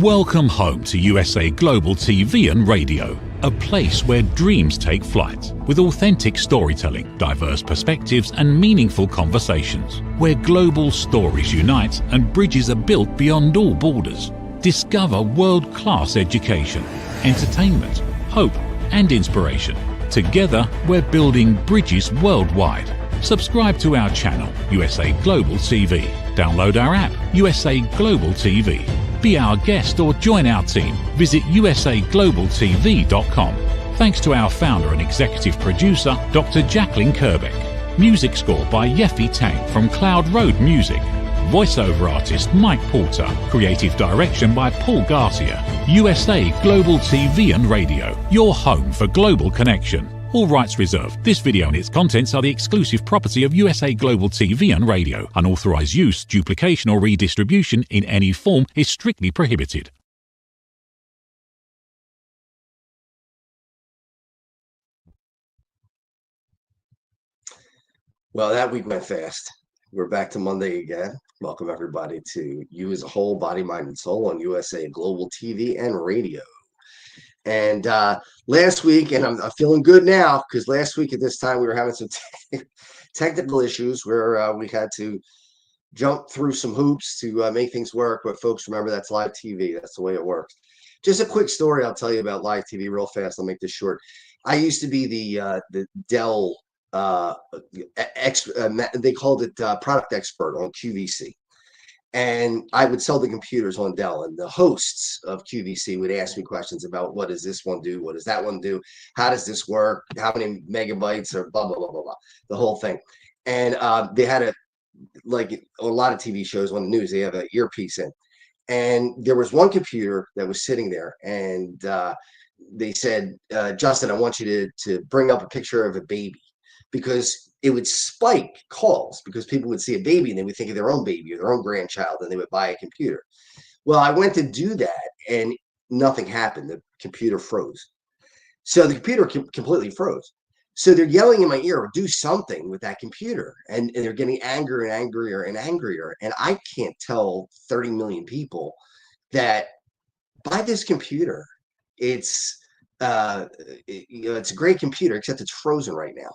Welcome home to USA Global TV and Radio, a place where dreams take flight, with authentic storytelling, diverse perspectives and meaningful conversations, where global stories unite and bridges are built beyond all borders. Discover world-class education, entertainment, hope and inspiration. Together, we're building bridges worldwide. Subscribe to our channel, USA Global TV. Download our app, USA Global TV. Be our guest or join our team. Visit usaglobaltv.com. Thanks to our founder and executive producer, Dr. Jacqueline Kerbeck. Music score by Yeffy Tang from Cloud Road Music. Voiceover artist Mike Porter. Creative direction by Paul Garcia. USA Global TV and Radio, your home for global connection. All rights reserved. This video and its contents are the exclusive property of USA Global TV and Radio. Unauthorized use, duplication or redistribution in any form is strictly prohibited. Well, that week went fast. We're back to Monday again. Welcome everybody to You as a Whole, Body, Mind, and Soul on USA Global TV and Radio. And last week, and I'm feeling good now, because last week at this time we were having some technical issues where we had to jump through some hoops to make things work. But folks, remember, that's live TV. That's the way it works. Just a quick story I'll tell you about live TV real fast. I'll make this short. I used to be the Dell, they called it product expert on QVC. And I would sell the computers on Dell, and the hosts of QVC would ask me questions about what does this one do? What does that one do? How does this work? How many megabytes or blah, blah, blah, blah, blah, the whole thing. And they had like a lot of TV shows on the news, they have an earpiece in. And there was one computer that was sitting there, and they said, Justin, I want you to bring up a picture of a baby, because it would spike calls because people would see a baby and they would think of their own baby or their own grandchild, and they would buy a computer. Well, I went to do that and nothing happened. The computer froze. So the computer completely froze. So they're yelling in my ear, do something with that computer. And they're getting angrier and angrier and angrier. And I can't tell 30 million people that buy this computer. It's it's a great computer, except it's frozen right now.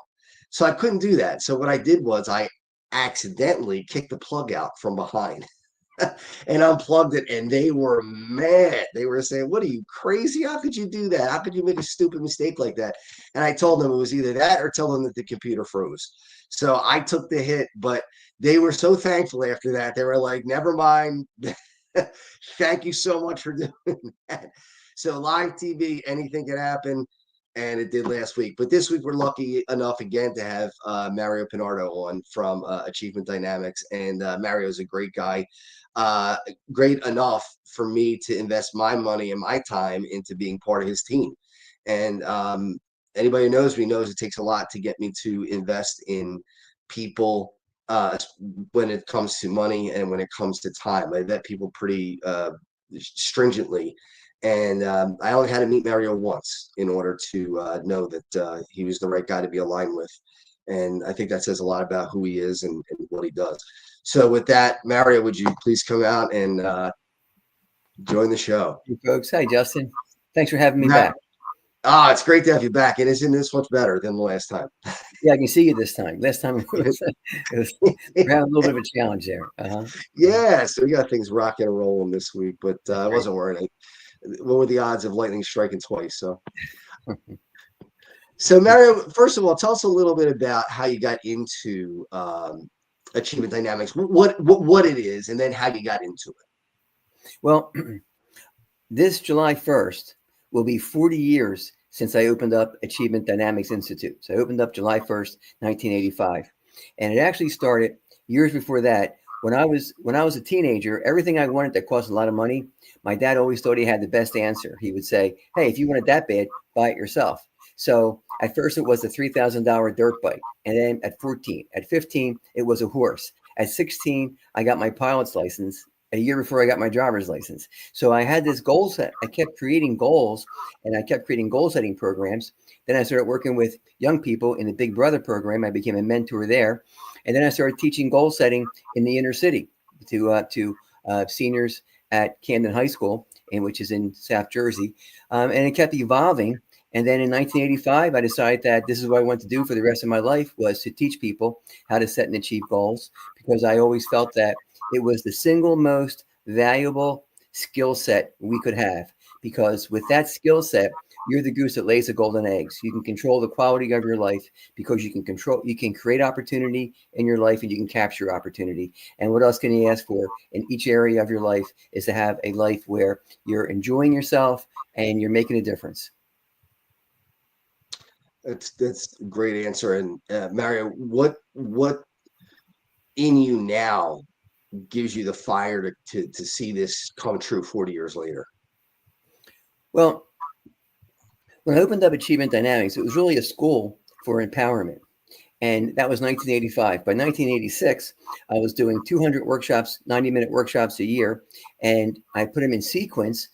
So I couldn't do that. So what I did was I accidentally kicked the plug out from behind and unplugged it. And they were mad. They were saying, what are you, crazy? How could you do that? How could you make a stupid mistake like that? And I told them it was either that or tell them that the computer froze. So I took the hit, but they were so thankful after that. They were like, never mind. Thank you so much for doing that. So live TV, anything can happen. And it did last week. But this week, we're lucky enough again to have Mario Pinardo on from Achievement Dynamics. And Mario's a great guy. Great enough for me to invest my money and my time into being part of his team. And anybody who knows me knows it takes a lot to get me to invest in people when it comes to money and when it comes to time. I vet people pretty stringently. And I only had to meet Mario once in order to know that he was the right guy to be aligned with. And I think that says a lot about who he is and what he does. So with that, Mario, would you please come out and join the show? Hey, folks. Hi, Justin. Thanks for having me back. Oh, it's great to have you back. And isn't this much better than the last time? Yeah, I can see you this time. Last time we're having a little bit of a challenge there. Yeah, so we got things rocking and rolling this week, but I wasn't worried. What were the odds of lightning striking twice? So Mario, first of all, tell us a little bit about how you got into Achievement Dynamics, what it is, and then how you got into it. Well, this July 1st will be 40 years since I opened up Achievement Dynamics Institute. So I opened up July 1st, 1985. And it actually started years before that. When I was a teenager, everything I wanted that cost a lot of money, my dad always thought he had the best answer. He would say, hey, if you want it that bad, buy it yourself. So at first it was a $3,000 dirt bike. And then at 14, at 15, it was a horse. At 16, I got my pilot's license. A year before I got my driver's license. So I had this goal set. I kept creating goals, and I kept creating goal setting programs. Then I started working with young people in the Big Brother program. I became a mentor there. And then I started teaching goal setting in the inner city to seniors at Camden High School which is in South Jersey. And it kept evolving. And then in 1985, I decided that this is what I want to do for the rest of my life, was to teach people how to set and achieve goals, because I always felt that it was the single most valuable skill set we could have. Because with that skill set, you're the goose that lays the golden eggs. You can control the quality of your life, because you can create opportunity in your life, and you can capture opportunity. And what else can you ask for in each area of your life is to have a life where you're enjoying yourself and you're making a difference. That's a great answer. And Mario, what in you now gives you the fire to see this come true 40 years later? Well, when I opened up Achievement Dynamics, it was really a school for empowerment. And that was 1985. By 1986, I was doing 200 workshops, 90-minute workshops a year. And I put them in sequence.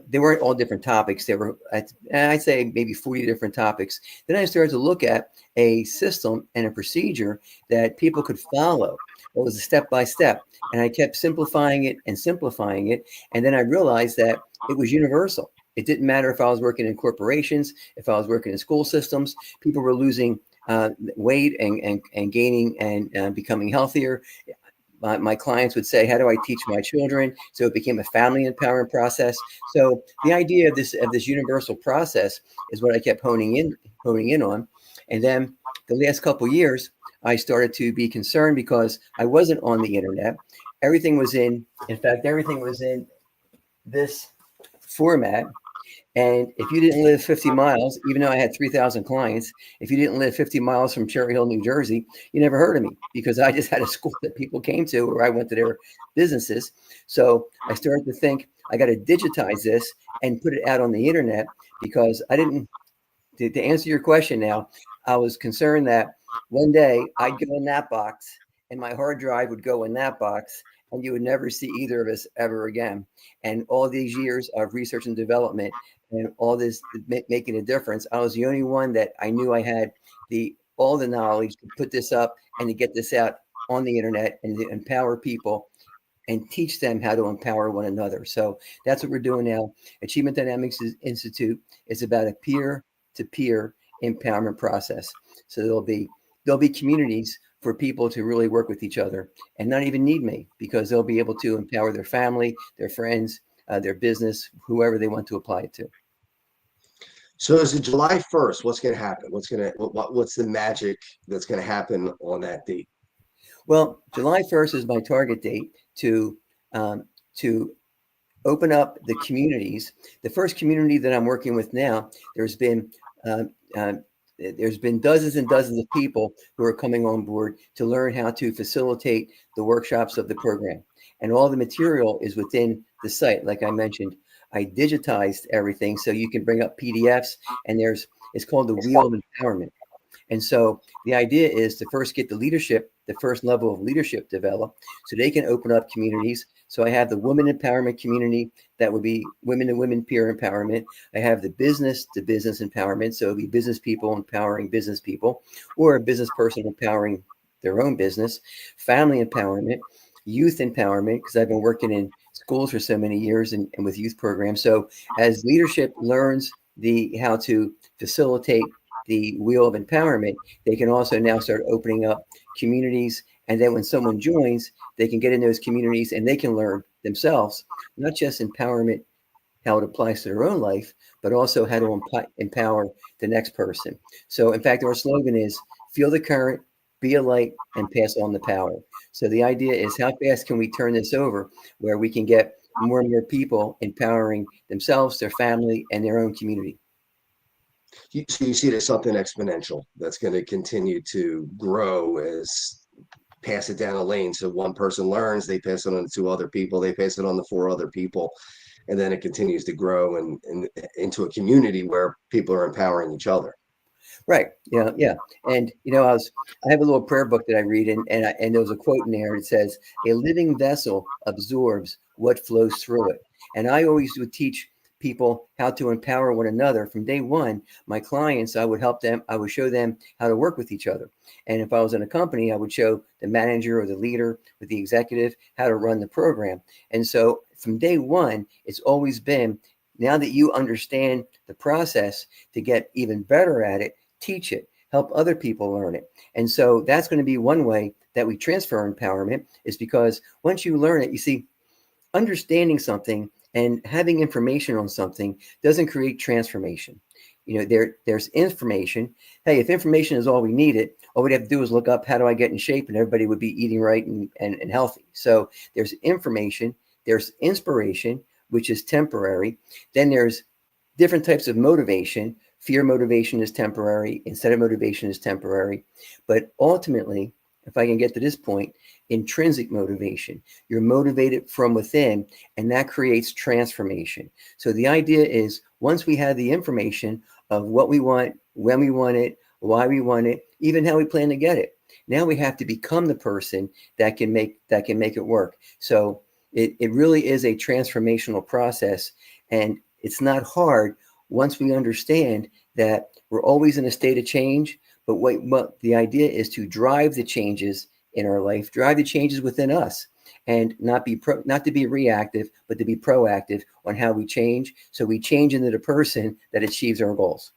They weren't all different topics. They were, I'd say, maybe 40 different topics. Then I started to look at a system and a procedure that people could follow. It was a step-by-step. And I kept simplifying it and simplifying it. And then I realized that it was universal. It didn't matter if I was working in corporations, if I was working in school systems. People were losing weight and gaining and becoming healthier. My clients would say, how do I teach my children? So it became a family empowerment process. So the idea of this universal process is what I kept honing in on. And then the last couple of years, I started to be concerned because I wasn't on the internet. Everything was in this format. And if you didn't live 50 miles, even though I had 3,000 clients, if you didn't live 50 miles from Cherry Hill, New Jersey, you never heard of me, because I just had a school that people came to, or I went to their businesses. So I started to think, I got to digitize this and put it out on the internet, because I didn't, to answer your question now, I was concerned that one day I'd go in that box and my hard drive would go in that box, and you would never see either of us ever again. And all these years of research and development and all this making a difference, I was the only one that I knew I had all the knowledge to put this up and to get this out on the internet and to empower people and teach them how to empower one another. So that's what we're doing now. Achievement Dynamics Institute is about a peer-to-peer empowerment process. So there'll be communities for people to really work with each other and not even need me, because they'll be able to empower their family, their friends, their business, whoever they want to apply it to. So is it July 1st? What's going to happen? What's the magic that's going to happen on that date? Well, July 1st is my target date to open up the communities. The first community that I'm working with now, there's been dozens and dozens of people who are coming on board to learn how to facilitate the workshops of the program. And all the material is within the site. Like I mentioned, I digitized everything so you can bring up PDFs, and it's called the Wheel of Empowerment. And so the idea is to first get the first level of leadership developed, so they can open up communities. So I have the women empowerment community, that would be women to women peer empowerment. I have the business to business empowerment. So it'll be business people empowering business people, or a business person empowering their own business. Family empowerment, youth empowerment, because I've been working in schools for so many years and with youth programs. So as leadership learns how to facilitate the wheel of empowerment, they can also now start opening up communities. And then when someone joins, they can get in those communities and they can learn themselves, not just empowerment, how it applies to their own life, but also how to empower the next person. So in fact, our slogan is feel the current, be a light, and pass on the power. So the idea is, how fast can we turn this over where we can get more and more people empowering themselves, their family, and their own community? So you see it as something exponential that's going to continue to grow as pass it down a lane. So one person learns, they pass it on to 2 other people, they pass it on to 4 other people, and then it continues to grow and into a community where people are empowering each other. Right. Yeah. And I have a little prayer book that I read, and there was a quote in there. It says, "A living vessel absorbs what flows through it." And I always would teach people how to empower one another from day one. My clients, I would show them how to work with each other. And if I was in a company, I would show the manager or the leader with the executive how to run the program. And so from day one, it's always been, now that you understand the process, to get even better at it, teach it, help other people learn it. And so that's going to be one way that we transfer empowerment, is because once you learn it, you see, understanding something and having information on something doesn't create transformation. There's information. Hey, if information is all we needed, all we'd have to do is look up, how do I get in shape? And everybody would be eating right and healthy. So there's information, there's inspiration, which is temporary. Then there's different types of motivation. Fear motivation is temporary. Incentive motivation is temporary. But ultimately, if I can get to this point, intrinsic motivation. You're motivated from within, and that creates transformation. So the idea is, once we have the information of what we want, when we want it, why we want it, even how we plan to get it, now we have to become the person that can make it work. So it really is a transformational process, and it's not hard once we understand that we're always in a state of change. But what the idea is to drive the changes in our life, drive the changes within us, and not to be reactive, but to be proactive on how we change. So we change into the person that achieves our goals.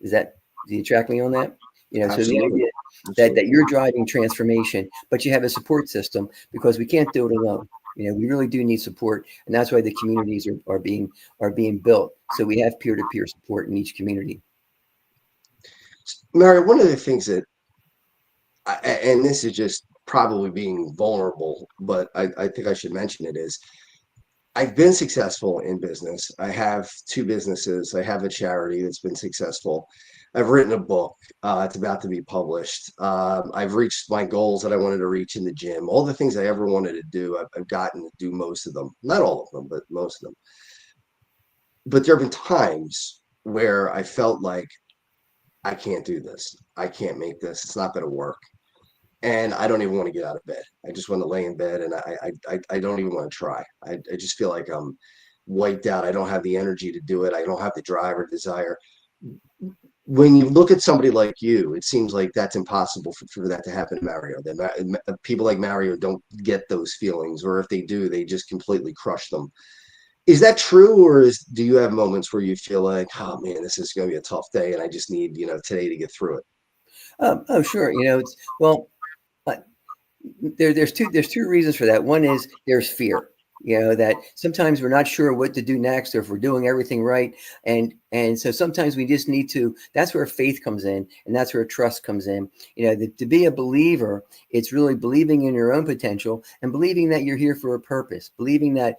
Do you track me on that? So the idea that you're driving transformation, but you have a support system, because we can't do it alone. We really do need support, and that's why the communities are being built. So we have peer-to-peer support in each community. Mario, one of the things that, and this is just probably being vulnerable, but I think I should mention it, is I've been successful in business. I have 2 businesses. I have a charity that's been successful. I've written a book. It's about to be published. I've reached my goals that I wanted to reach in the gym. All the things I ever wanted to do, I've gotten to do most of them. Not all of them, but most of them. But there have been times where I felt like, I can't do this. I can't make this. It's not going to work. And I don't even want to get out of bed. I just want to lay in bed, and I don't even want to try. I just feel like I'm wiped out. I don't have the energy to do it. I don't have the drive or desire. When you look at somebody like you, it seems like that's impossible for that to happen to Mario. That people like Mario don't get those feelings, or if they do, they just completely crush them. Is that true, or do you have moments where you feel like, oh man, this is going to be a tough day, and I just need today to get through it? Oh, sure. There's two reasons for that. One is there's fear. That sometimes we're not sure what to do next, or if we're doing everything right, and so sometimes we just need to. That's where faith comes in, and that's where trust comes in. To be a believer, it's really believing in your own potential, and believing that you're here for a purpose, believing that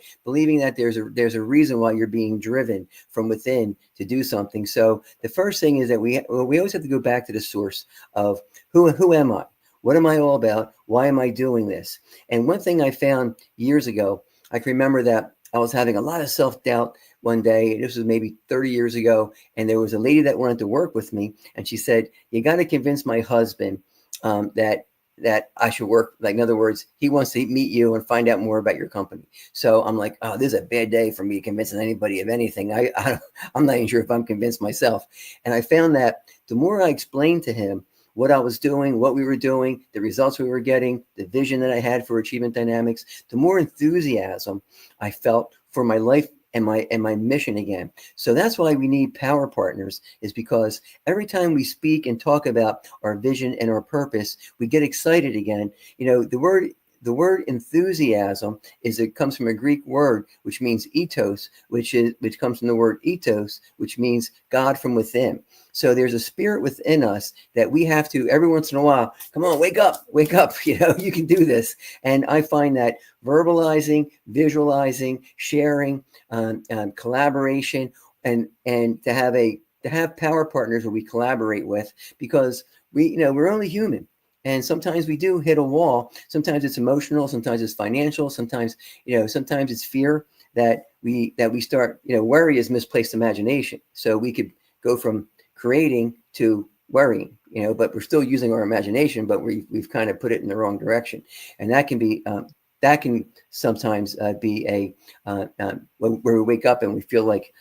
there's a reason why you're being driven from within to do something. So the first thing is that we always have to go back to the source of who am I? What am I all about? Why am I doing this? And one thing I found years ago, I can remember that I was having a lot of self-doubt one day. This was maybe 30 years ago. And there was a lady that wanted to work with me. And she said, you got to convince my husband that I should work. Like, in other words, he wants to meet you and find out more about your company. So I'm like, oh, this is a bad day for me convincing anybody of anything. I'm not even sure if I'm convinced myself. And I found that the more I explained to him what I was doing, what we were doing, the results we were getting, the vision that I had for Achievement Dynamics, the more enthusiasm I felt for my life and my mission again. So that's why we need power partners, is because every time we speak and talk about our vision and our purpose, we get excited again. The word enthusiasm comes from a Greek word which means ethos, which comes from the word ethos, which means God from within. So there's a spirit within us that we have to, every once in a while, come on, wake up, you can do this. And I find that verbalizing, visualizing, sharing, collaboration, and to have power partners where we collaborate with, because we're only human. And sometimes we do hit a wall. Sometimes it's emotional. Sometimes it's financial. Sometimes it's fear that we start. Worry is misplaced imagination. So we could go from creating to worrying. But we're still using our imagination, but we've kind of put it in the wrong direction. And that can sometimes be a where we wake up and we feel like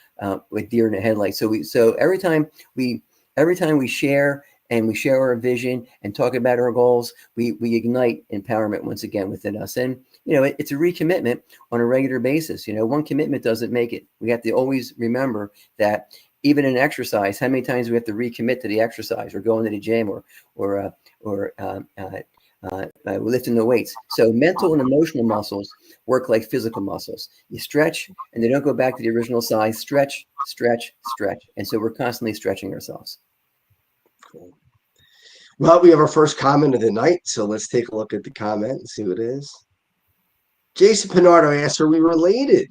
with deer in the headlights. So every time we share and we share our vision and talk about our goals, we ignite empowerment once again within us. And, it's a recommitment on a regular basis. One commitment doesn't make it. We have to always remember that even in exercise, how many times we have to recommit to the exercise or going to the gym or lifting the weights. So mental and emotional muscles work like physical muscles. You stretch and they don't go back to the original size. Stretch, stretch, stretch. And so we're constantly stretching ourselves. Cool. Well, we have our first comment of the night. So let's take a look at the comment and see what it is. Jason Pinardo asks, are we related?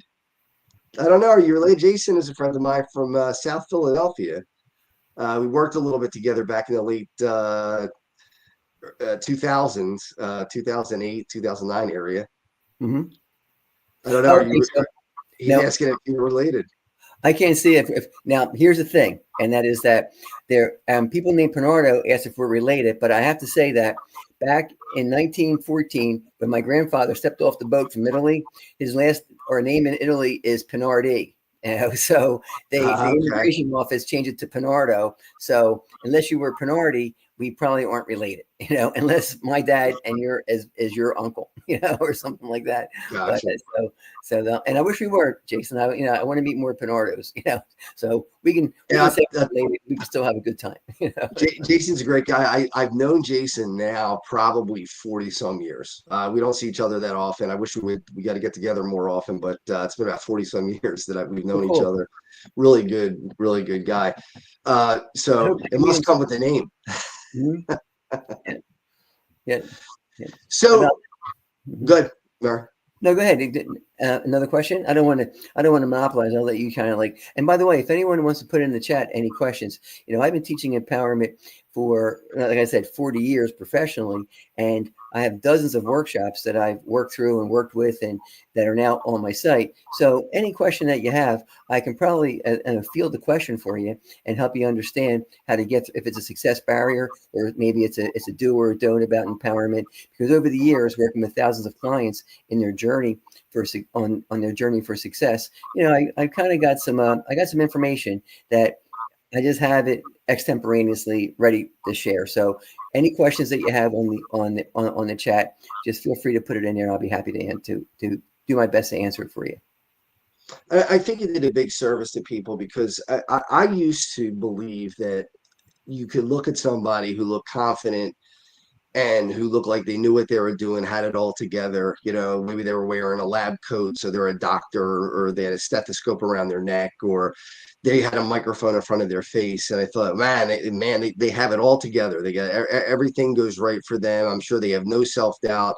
I don't know. Are you related? Jason is a friend of mine from South Philadelphia. We worked a little bit together back in the late 2000s, 2008, 2009 area. Mm-hmm. I don't know. He's now, asking if you're related. I can't see if now here's the thing, and that is that there people named Pinardo asked if we're related, but I have to say that back in 1914, when my grandfather stepped off the boat from Italy, his last or name in Italy is Pinardi. So the immigration office changed it to Pinardo. So unless you were Pinardi, we probably aren't related, unless my dad and is your uncle, or something like that. Gotcha. But, and I wish we were, Jason. I want to meet more Pinardos, so we can stay related. We can still have a good time. Jason's a great guy. I've known Jason now probably 40 some years. We don't see each other that often. I wish we got to get together more often, but it's been about 40 some years that we've known each other. Really good guy. So it must come with the name. Mm-hmm. Yeah. So good. No, go ahead. Another question. I don't want to monopolize. I'll let you kind of and by the way, if anyone wants to put in the chat any questions, I've been teaching empowerment for, like I said, 40 years professionally, and I have dozens of workshops that I've worked through and worked with and that are now on my site. So any question that you have, I can probably field the question for you and help you understand how to get, if it's a success barrier, or maybe it's a do or don't about empowerment. Because over the years, working with thousands of clients in their journey on their journey for success, I kind of got some information that I just have it extemporaneously ready to share. So any questions that you have on the chat, just feel free to put it in there. I'll be happy to do my best to answer it for you. I think you did a big service to people, because I used to believe that you could look at somebody who looked confident and who looked like they knew what they were doing, had it all together. Maybe they were wearing a lab coat, so they're a doctor, or they had a stethoscope around their neck, or they had a microphone in front of their face. And I thought, man, they have it all together. They got everything goes right for them. I'm sure they have no self-doubt.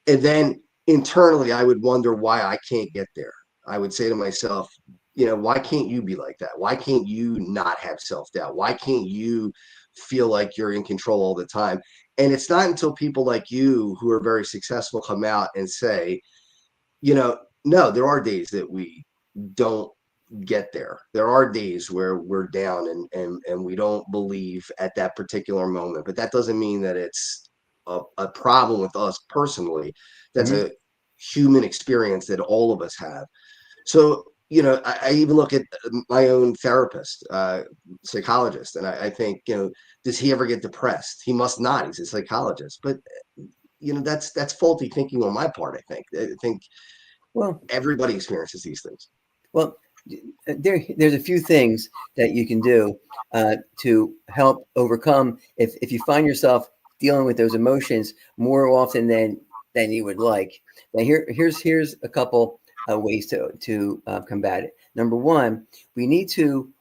And then internally, I would wonder why I can't get there. I would say to myself, why can't you be like that? Why can't you not have self-doubt? Why can't you feel like you're in control all the time? And it's not until people like you, who are very successful, come out and say, no, there are days that we don't get there. There are days where we're down and we don't believe at that particular moment. But that doesn't mean that it's a problem with us personally. That's a human experience that all of us have. So, I even look at my own therapist, psychologist, and I think, does he ever get depressed? He must not. He's a psychologist. But, that's faulty thinking on my part, I think. Well, everybody experiences these things. Well, there's a few things that you can do to help overcome if you find yourself dealing with those emotions more often than you would like. Now, here's a couple ways to combat it. Number one, we need to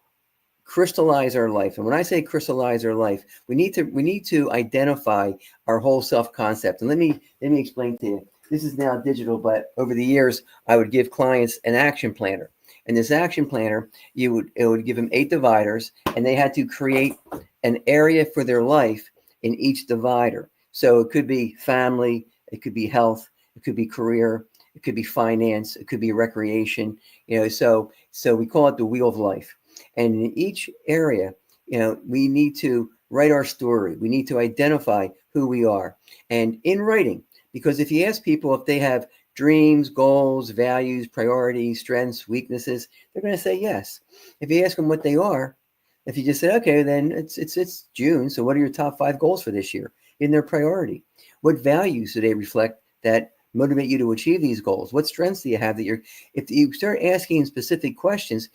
crystallize our life. And when I say crystallize our life, we need to identify our whole self-concept. And let me explain to you. This is now digital, but over the years, I would give clients an action planner. And this action planner, it would give them 8 dividers, and they had to create an area for their life in each divider. So it could be family, it could be health, it could be career, it could be finance, it could be recreation. So we call it the wheel of life. And in each area, we need to write our story. We need to identify who we are. And in writing, because if you ask people if they have dreams, goals, values, priorities, strengths, weaknesses, they're going to say yes. If you ask them what they are, If you just said, okay, then it's June. So what are your top 5 goals for this year in their priority? What values do they reflect that motivate you to achieve these goals? What strengths do you have that if you start asking specific questions,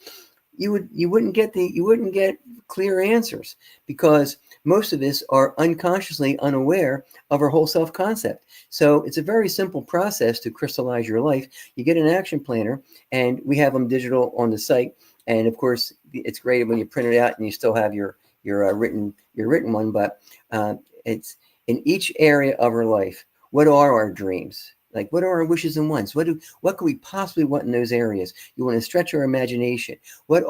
you wouldn't get clear answers, because most of us are unconsciously unaware of our whole self-concept. So it's a very simple process to crystallize your life. You get an action planner, and we have them digital on the site. And of course, it's great when you print it out and you still have your written one. But it's in each area of our life. What are our dreams? Like, what are our wishes and wants? What could we possibly want in those areas? You want to stretch our imagination. What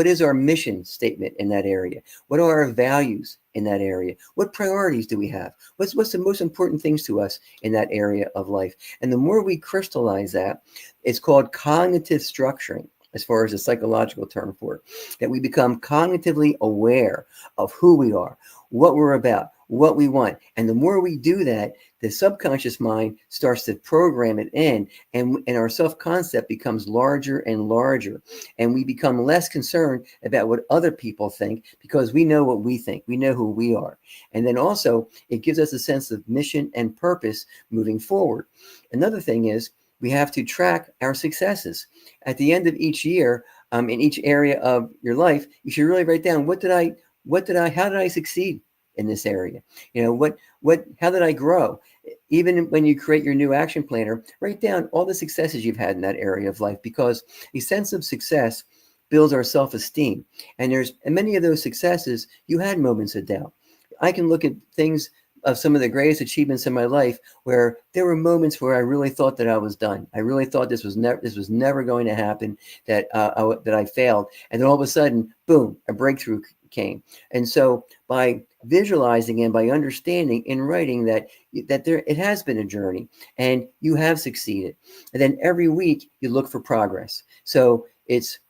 is our mission statement in that area? What are our values in that area? What priorities do we have? What's the most important things to us in that area of life? And the more we crystallize that, it's called cognitive structuring, as far as a psychological term for it, that we become cognitively aware of who we are, what we're about, what we want. And the more we do that, the subconscious mind starts to program it in, and our self-concept becomes larger and larger. And we become less concerned about what other people think, because we know what we think. We know who we are. And then also, it gives us a sense of mission and purpose moving forward. Another thing is, we have to track our successes. At the end of each year, in each area of your life, you should really write down, how did I succeed in this area? How did I grow? Even when you create your new action planner, write down all the successes you've had in that area of life, because a sense of success builds our self-esteem. And many of those successes, you had moments of doubt. I can look at things of some of the greatest achievements in my life where there were moments where I really thought that I was done. I really thought this was never going to happen, that I failed. And then all of a sudden, boom, a breakthrough came. And so by visualizing and by understanding in writing that it has been a journey and you have succeeded. And then every week you look for progress. So it's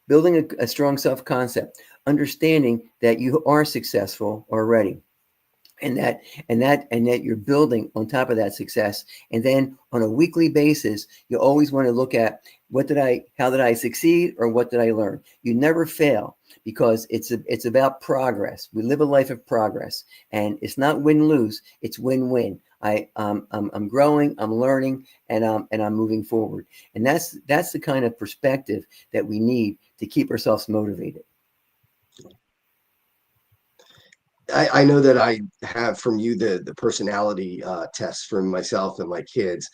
building a strong self-concept, understanding that you are successful already. And that you're building on top of that success. And then on a weekly basis, you always want to look at how did I succeed, or what did I learn? You never fail, because it's about progress. We live a life of progress, and it's not win-lose, it's win-win. I'm growing, I'm learning, and I'm moving forward. And that's the kind of perspective that we need to keep ourselves motivated. I know that I have from you the personality test for myself and my kids,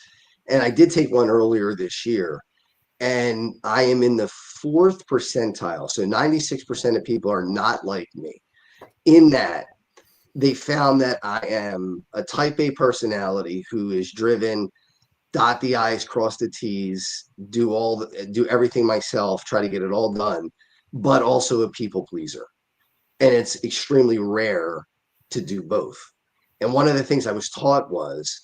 and I did take one earlier this year, and I am in the 4th percentile. So 96% of people are not like me. In that, they found that I am a type A personality who is driven, dot the I's, cross the T's, do everything myself, try to get it all done, but also a people pleaser. And it's extremely rare to do both. And one of the things I was taught was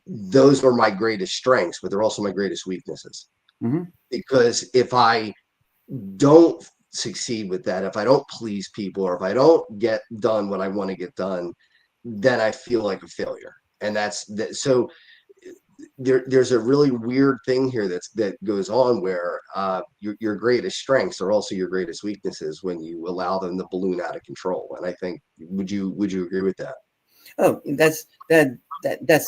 those are my greatest strengths, but they're also my greatest weaknesses. Mm-hmm. Because if I don't succeed with that, if I don't please people, or if I don't get done what I want to get done, then I feel like a failure. And so there's a really weird thing here that goes on where your greatest strengths are also your greatest weaknesses when you allow them to balloon out of control. And I think, would you agree with that? Oh, that's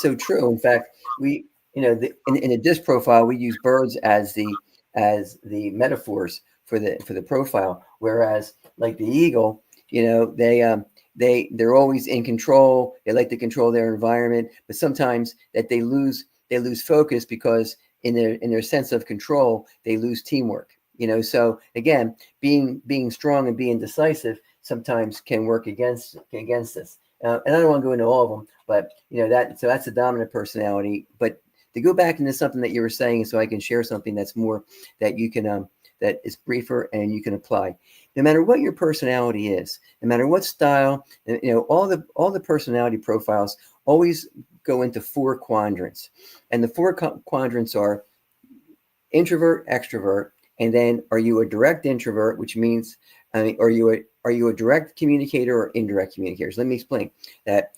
so true. In fact, we in a disc profile, we use birds as the metaphors for the profile, whereas like the eagle, they're always in control. They like to control their environment, but sometimes that they lose focus, because in their sense of control, they lose teamwork. So again, being strong and being decisive sometimes can work against us. And I don't want to go into all of them, but that's the dominant personality. But to go back into something that you were saying, so I can share something that's more that you can that is briefer and you can apply. No matter what your personality is, no matter what style, all the personality profiles always go into 4 quadrants, and the 4 quadrants are introvert, extrovert, and then are you a direct introvert, which means are you a direct communicator or indirect communicator? So let me explain that.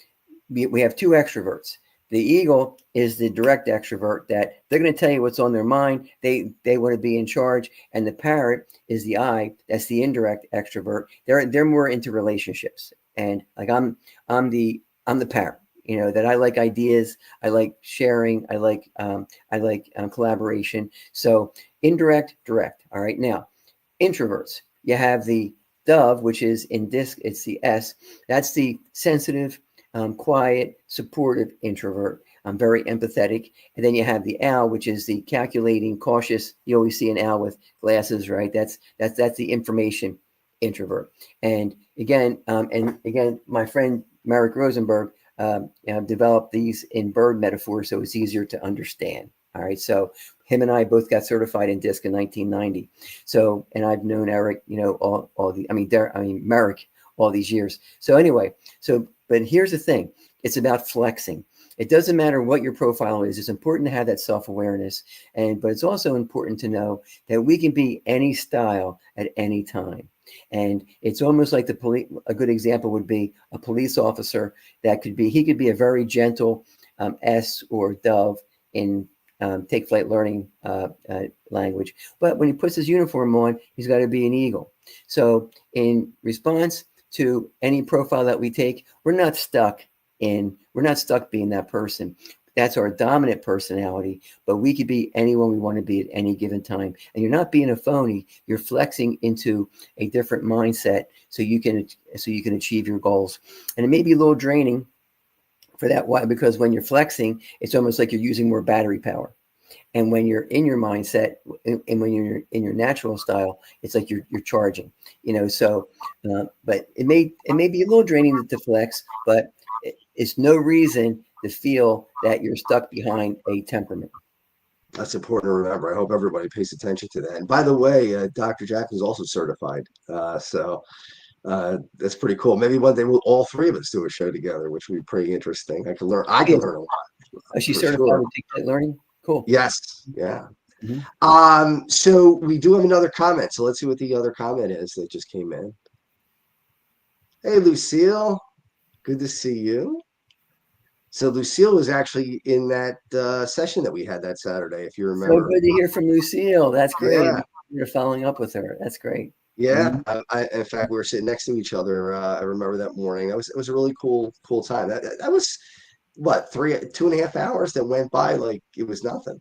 We have 2 extroverts. The eagle is the direct extrovert that they're going to tell you what's on their mind. They want to be in charge. And the parrot is the I. That's the indirect extrovert. They're more into relationships. And like I'm the parrot. That I like ideas. I like sharing. I like collaboration. So indirect, direct. All right. Now, introverts. You have the dove, which is in disc. It's the S. That's the sensitive, quiet, supportive introvert. I'm very empathetic. And then you have the owl, which is the calculating, cautious. You always see an owl with glasses, right? That's the information introvert. And again, my friend Marek Rosenberg developed these in bird metaphors, so it's easier to understand. All right, so him and I both got certified in DISC in 1990. So, and I've known Eric, Marek all these years. So anyway, but here's the thing. It's about flexing. It doesn't matter what your profile is. It's important to have that self-awareness. But it's also important to know that we can be any style at any time. And it's almost like a good example would be a police officer he could be a very gentle S or dove in take flight learning language. But when he puts his uniform on, he's got to be an eagle. So in response to any profile that we take, we're not stuck being that person. That's our dominant personality, but we could be anyone we want to be at any given time. And you're not being a phony. You're flexing into a different mindset so you can achieve your goals. And it may be a little draining for that. Why? Because when you're flexing, it's almost like you're using more battery power. And when you're in your mindset and when you're in your natural style, it's like you're charging, but it may be a little draining to flex, but it's no reason to feel that you're stuck behind a temperament. That's important to remember. I hope everybody pays attention to that. And by the way, Dr. Jack was also certified. So that's pretty cool. Maybe one day all three of us do a show together, which would be pretty interesting. I can learn a lot. Oh, she's certified with Checkmates learning? Cool. Yes. Yeah. Mm-hmm. So we do have another comment. So let's see what the other comment is that just came in. Hey, Lucille. Good to see you. So Lucille was actually in that session that we had that Saturday, if you remember. So good to hear from Lucille. That's great. Yeah. You're following up with her. That's great. Yeah. In fact, we were sitting next to each other. I remember that morning. It was a really cool time. That was what, 2.5 hours that went by like it was nothing.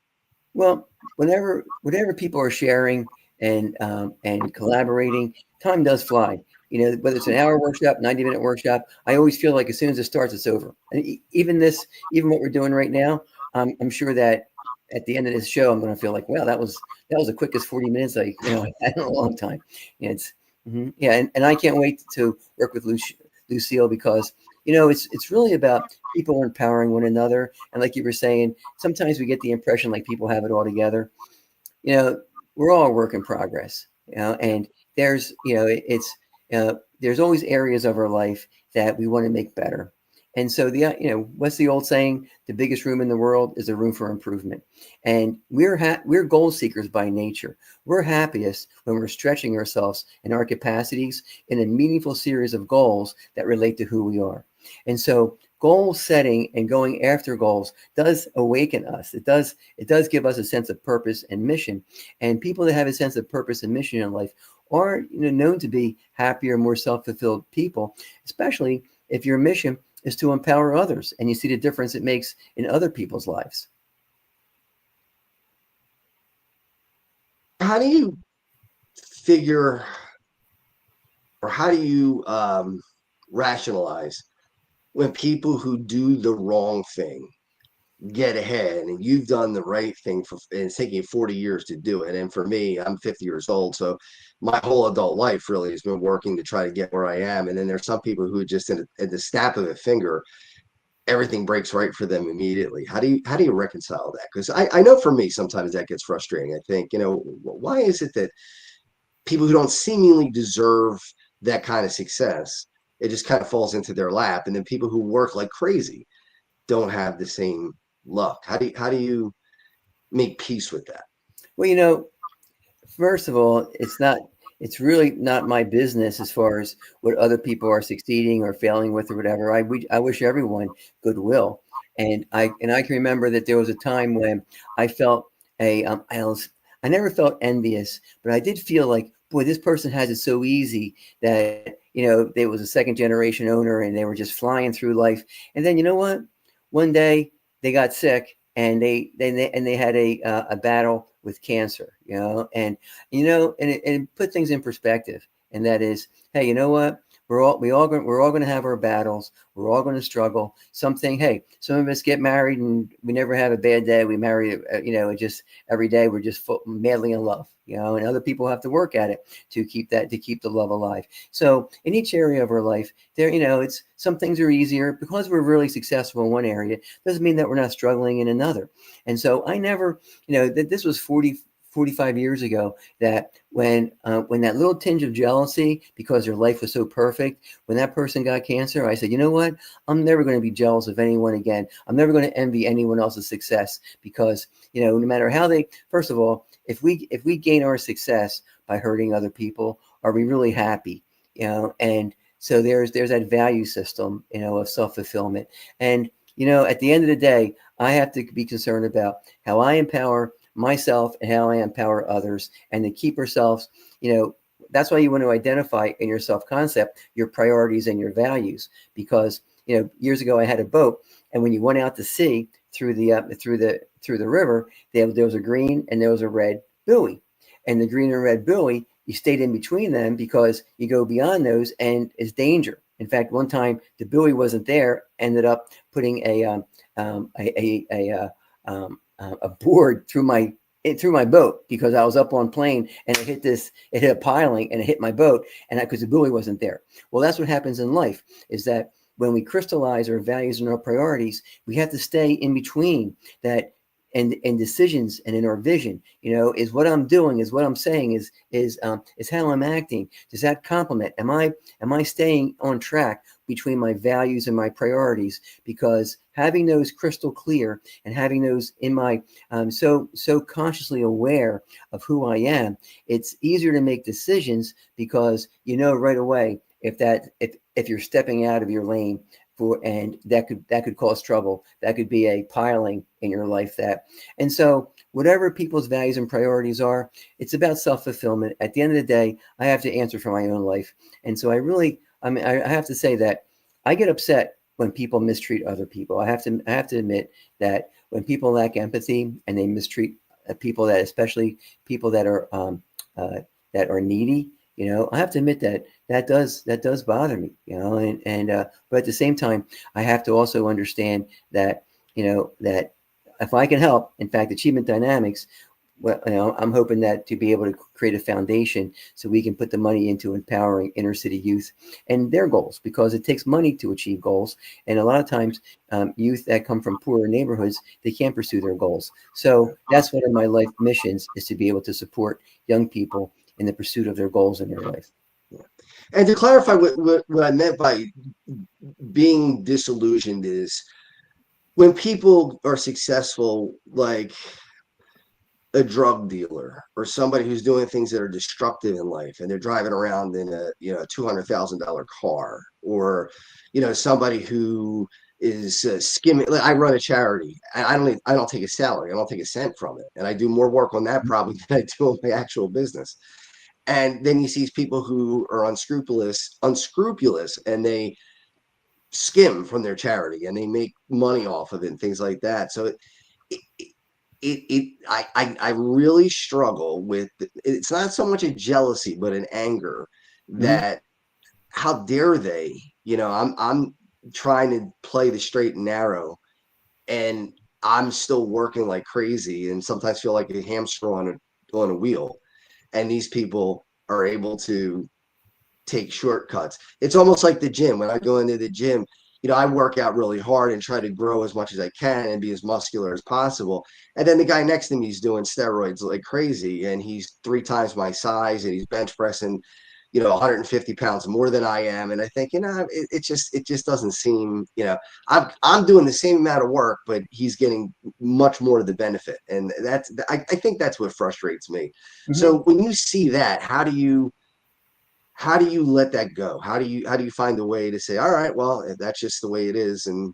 Well, whenever people are sharing and collaborating, time does fly. Whether it's an hour workshop, 90-minute workshop, I always feel like as soon as it starts, it's over. And even what we're doing right now, I'm sure that at the end of this show, I'm going to feel like, wow, that was the quickest 40 minutes I had in a long time. It's and I can't wait to work with Lucille because it's really about people empowering one another. And like you were saying, sometimes we get the impression like people have it all together. We're all a work in progress. And there's there's always areas of our life that we want to make better. And so what's the old saying? The biggest room in the world is a room for improvement. And we're goal seekers by nature. We're happiest when we're stretching ourselves and our capacities in a meaningful series of goals that relate to who we are. And so goal setting and going after goals does awaken us. It does give us a sense of purpose and mission. And people that have a sense of purpose and mission in life are known to be happier, more self-fulfilled people, especially if your mission is to empower others and you see the difference it makes in other people's lives. How do you figure, or how do you rationalize when people who do the wrong thing get ahead and you've done the right thing and it's taking you 40 years to do it? And for me, I'm 50 years old, so my whole adult life really has been working to try to get where I am. And then there's some people who just at the snap of a finger, everything breaks right for them immediately. How do you reconcile that? Because I know for me sometimes that gets frustrating. I think, why is it that people who don't seemingly deserve that kind of success, it just kind of falls into their lap, and then people who work like crazy don't have the same luck? How do you make peace with that? Well, first of all, it's really not my business as far as what other people are succeeding or failing with or whatever. I wish everyone goodwill. And I can remember that there was a time when I felt I never felt envious, but I did feel like, boy, this person has it so easy that, they was a second generation owner and they were just flying through life. And then, you know what? One day they got sick and they had a battle with cancer, and it put things in perspective. And that is, hey, you know what? We're all going to have our battles. We're all going to struggle. Some of us get married and we never have a bad day. We marry, just every day we're just madly in love, and other people have to work at it to keep the love alive. So in each area of our life, there, it's some things are easier because we're really successful in one area. Doesn't mean that we're not struggling in another. And so I never, that this was 45 years ago, that when that little tinge of jealousy because their life was so perfect, when that person got cancer, I said, you know what? I'm never going to be jealous of anyone again. I'm never going to envy anyone else's success because, no matter how first of all, if we gain our success by hurting other people, are we really happy? And so there's that value system, of self-fulfillment. And, at the end of the day, I have to be concerned about how I empower myself and how I empower others, and to keep ourselves, that's why you want to identify in your self-concept your priorities and your values. Because years ago I had a boat, and when you went out to sea through the river, there was a green and there was a red buoy, and the green and red buoy, you stayed in between them because you go beyond those and it's danger. In fact, one time the buoy wasn't there, ended up putting a board through my boat because I was up on plane and it hit a piling and it hit my boat, and because the buoy wasn't there. Well, that's what happens in life, is that when we crystallize our values and our priorities, we have to stay in between that and decisions and in our vision. Is what I'm doing, is what I'm saying, is how I'm acting. Does that complement? Am I staying on track between my values and my priorities? Because having those crystal clear and having those in my so consciously aware of who I am, it's easier to make decisions because right away if you're stepping out of your lane and that could cause trouble. That could be a piling in your life. And so whatever people's values and priorities are, it's about self-fulfillment. At the end of the day, I have to answer for my own life. And so I have to say that I get upset when people mistreat other people. I have to admit that when people lack empathy and they mistreat people, that especially people that are needy, I have to admit that does bother me, but at the same time, I have to also understand that, that if I can help, in fact, Achievement Dynamics, well, I'm hoping that to be able to create a foundation so we can put the money into empowering inner city youth and their goals, because it takes money to achieve goals. And a lot of times youth that come from poorer neighborhoods, they can't pursue their goals. So that's one of my life missions, is to be able to support young people in the pursuit of their goals in their life. And to clarify what I meant by being disillusioned is when people are successful, like a drug dealer or somebody who's doing things that are destructive in life, and they're driving around in a $200,000 car, or somebody who is skimming. I run a charity. I don't take a salary. I don't take a cent from it, and I do more work on that probably than I do on my actual business. And then you see people who are unscrupulous, and they skim from their charity and they make money off of it and things like that. So I really struggle with. It's not so much a jealousy, but an anger that how dare they? I'm trying to play the straight and narrow, and I'm still working like crazy, and sometimes feel like a hamster on a wheel. And these people are able to take shortcuts. It's almost like the gym. When I go into the gym, I work out really hard and try to grow as much as I can and be as muscular as possible. And then the guy next to me is doing steroids like crazy, and he's 3 times my size, and he's bench pressing, 150 pounds more than I am. And I think, it just doesn't seem, I'm doing the same amount of work, but he's getting much more of the benefit. And I think that's what frustrates me. Mm-hmm. So when you see that, how do you let that go? How do you find a way to say, all right, well, if that's just the way it is, and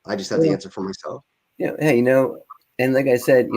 I just have the answer for myself. Hey, and like I said,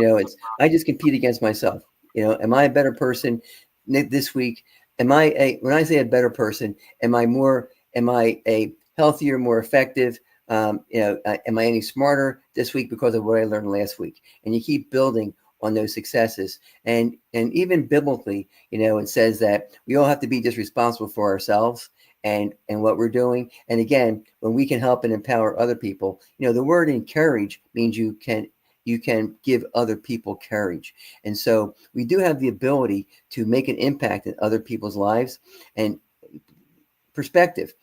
I just compete against myself. Am I a better person this week? When I say a better person, am I a healthier, more effective? Am I any smarter this week because of what I learned last week? And you keep building on those successes. And even biblically, it says that we all have to be just responsible for ourselves and what we're doing. And again, when we can help and empower other people, the word encourage means you can give other people courage. And so we do have the ability to make an impact in other people's lives. And perspective,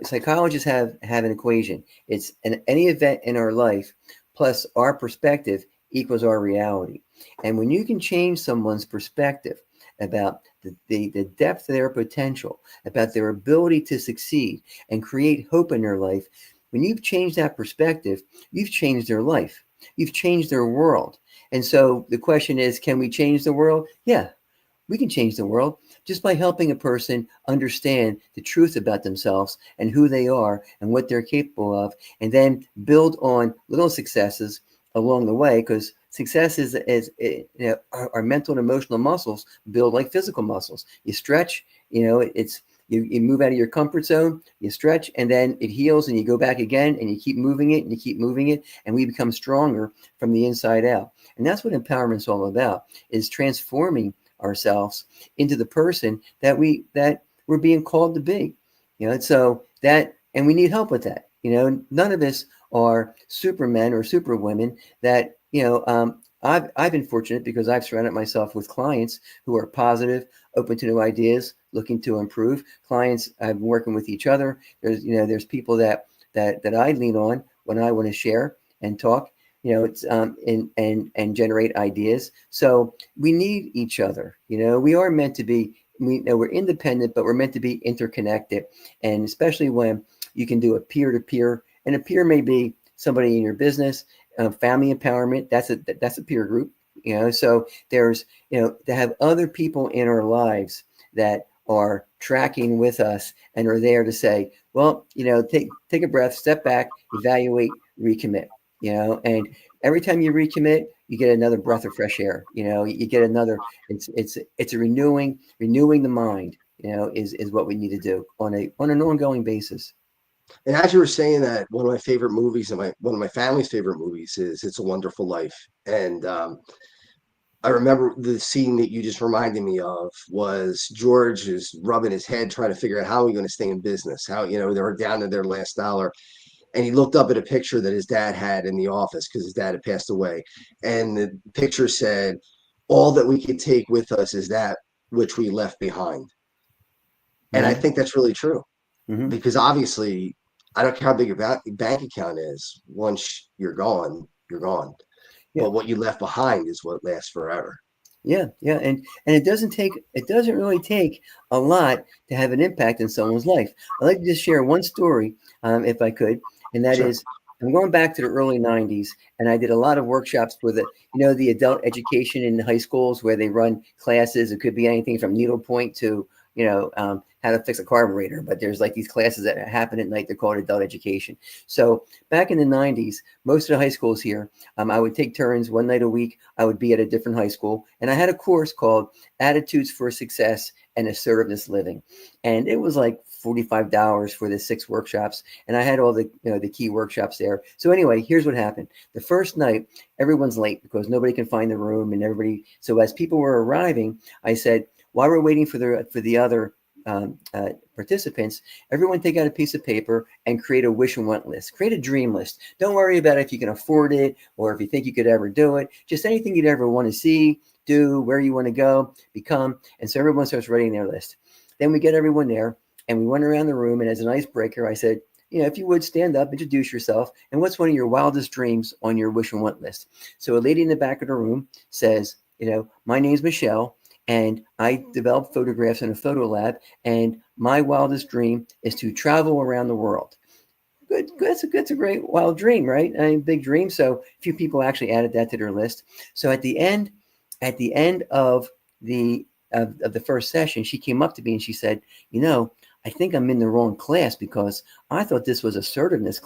psychologists have an equation. It's any event in our life plus our perspective equals our reality. And when you can change someone's perspective about the depth of their potential, about their ability to succeed and create hope in their life, when you've changed that perspective, you've changed their life. You've changed their world. And so the question is, can we change the world? Yeah, we can change the world just by helping a person understand the truth about themselves and who they are and what they're capable of, and then build on little successes along the way, because success is our mental and emotional muscles build like physical muscles. You stretch, you move out of your comfort zone, you stretch, and then it heals, and you go back again, and you keep moving it, and you keep moving it, and we become stronger from the inside out. And that's what empowerment's all about, is transforming ourselves into the person that we're being called to be. And we need help with that. None of us are supermen or superwomen that, I've been fortunate because I've surrounded myself with clients who are positive, open to new ideas, looking to improve. Clients I'm working with each other. There's people that I lean on when I want to share and talk, and generate ideas. So we need each other. We are meant to be, we're independent, but we're meant to be interconnected. And especially when you can do a peer-to-peer, and a peer may be somebody in your business, family empowerment. That's a peer group. So there's, to have other people in our lives that are tracking with us and are there to say, well, take a breath, step back, evaluate, recommit. And every time you recommit, you get another breath of fresh air. You get another. It's a renewing the mind. Is what we need to do on an ongoing basis. And as you were saying that, one of my favorite movies and one of my family's favorite movies is It's a Wonderful Life. And I remember the scene that you just reminded me of was George is rubbing his head trying to figure out how are we going to stay in business, how, they're down to their last dollar. And he looked up at a picture that his dad had in the office because his dad had passed away. And the picture said, all that we could take with us is that which we left behind. Mm-hmm. And I think that's really true. Mm-hmm. Because obviously, I don't care how big your bank account is. Once you're gone, you're gone. Yeah. But what you left behind is what lasts forever. Yeah. And it doesn't really take a lot to have an impact in someone's life. I'd like to just share one story, if I could, and that is, I'm going back to the early 90s, and I did a lot of workshops with the adult education in high schools where they run classes. It could be anything from needlepoint to how to fix a carburetor, but there's like these classes that happen at night. They're called adult education. So back in the 90s, most of the high schools here, I would take turns one night a week. I would be at a different high school, and I had a course called Attitudes for Success and Assertiveness Living. And it was like $45 for the 6 workshops. And I had all the, the key workshops there. So anyway, here's what happened. The first night, everyone's late because nobody can find the room and everybody. So as people were arriving, I said, while we're waiting for the other participants, everyone take out a piece of paper and create a wish and want list. Create a dream list. Don't worry about if you can afford it or if you think you could ever do it. Just anything you'd ever want to see, do, where you want to go, become. And so everyone starts writing their list. Then we get everyone there and we went around the room. And as an icebreaker, I said, if you would stand up, introduce yourself. And what's one of your wildest dreams on your wish and want list? So a lady in the back of the room says, my name's Michelle. And I developed photographs in a photo lab, and my wildest dream is to travel around the world. Good. That's a great wild dream, right? Big dream. So a few people actually added that to their list. So at the end of the first session, she came up to me and she said, I think I'm in the wrong class because I thought this was assertiveness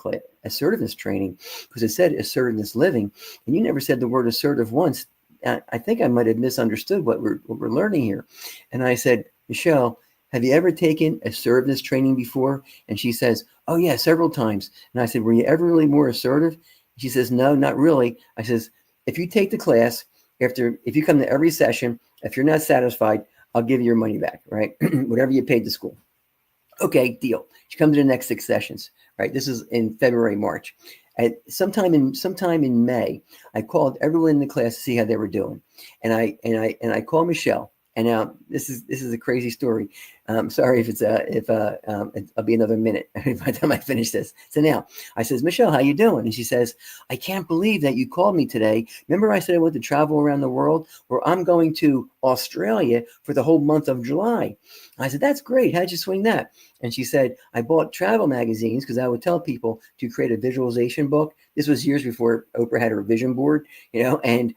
training, because it said assertiveness living, and you never said the word assertive once. I think I might have misunderstood what we're learning here. And I said, Michelle, have you ever taken assertiveness training before? And she says, oh yeah, several times. And I said, were you ever really more assertive? She says, no, not really. I says, if you take the class, if you come to every session, if you're not satisfied, I'll give you your money back, right? Whatever you paid the school. Okay, deal. She comes to the next 6 sessions, right? This is in February, March. Sometime in May, I called everyone in the class to see how they were doing, and I called Michelle. And now this is a crazy story. Sorry if I'll be another minute by the time I finish this. So now I says, Michelle, how you doing? And she says, I can't believe that you called me today. Remember I said I want to travel around the world? Well, I'm going to Australia for the whole month of July. I said, that's great. How'd you swing that? And she said, I bought travel magazines because I would tell people to create a visualization book. This was years before Oprah had her vision board, and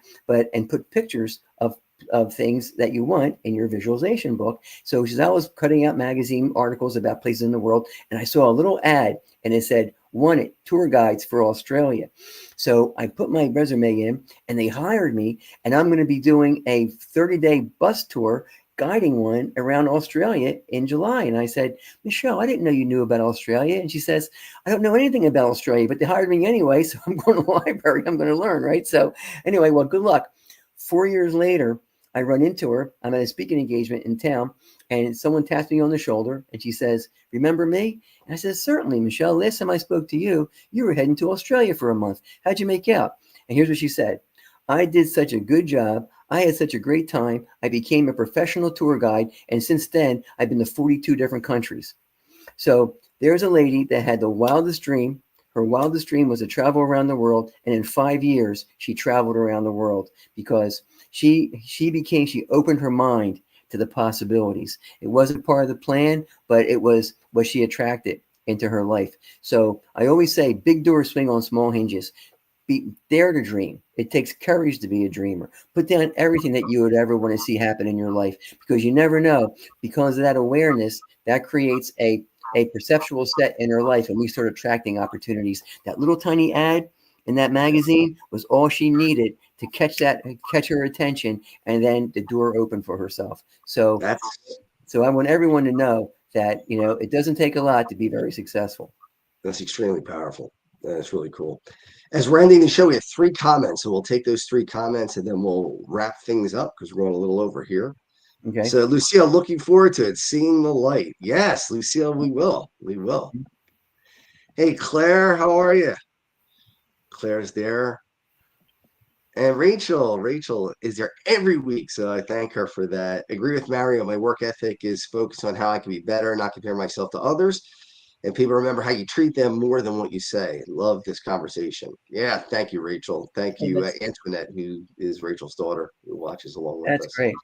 put pictures of things that you want in your visualization book. So she says, I was cutting out magazine articles about places in the world, and I saw a little ad, and it said, wanted tour guides for Australia. So I put my resume in, and they hired me, and I'm going to be doing a 30-day bus tour, guiding one around Australia in July. And I said, Michelle, I didn't know you knew about Australia. And she says, I don't know anything about Australia, but they hired me anyway, so I'm going to the library. I'm going to learn, right? So anyway, well, good luck. 4 years later, I run into her. I'm at a speaking engagement in town, and someone taps me on the shoulder, and she says, remember me? And I said, certainly, Michelle. Last time I spoke to you, you were heading to Australia for a month. How'd you make out? And here's what she said. I did such a good job. I had such a great time. I became a professional tour guide, and since then, I've been to 42 different countries. So there's a lady that had the wildest dream. Her wildest dream was to travel around the world, and in 5 years, she traveled around the world because she opened her mind to the possibilities. It wasn't part of the plan, but it was what she attracted into her life. So I always say, big doors swing on small hinges. Dare to dream. It takes courage to be a dreamer. Put down everything that you would ever want to see happen in your life, because you never know. Because of that awareness, that creates a perceptual set in her life, and we start attracting opportunities. That little tiny ad in that magazine was all she needed to catch her attention, and then the door opened for herself. So I want everyone to know that it doesn't take a lot to be very successful. That's extremely powerful. That's really cool. As we're ending the show, we have 3 comments, so we'll take those 3 comments and then we'll wrap things up because we're going a little over here. Okay. So Lucille, looking forward to it. Seeing the light. Yes, Lucille, we will. We will. Hey, Claire, how are you? Claire's there. And Rachel is there every week, so I thank her for that. Agree with Mario. My work ethic is focused on how I can be better, not compare myself to others. And people remember how you treat them more than what you say. Love this conversation. Yeah, thank you, Rachel. Thank you, Antoinette, who is Rachel's daughter, who watches along with us. That's great.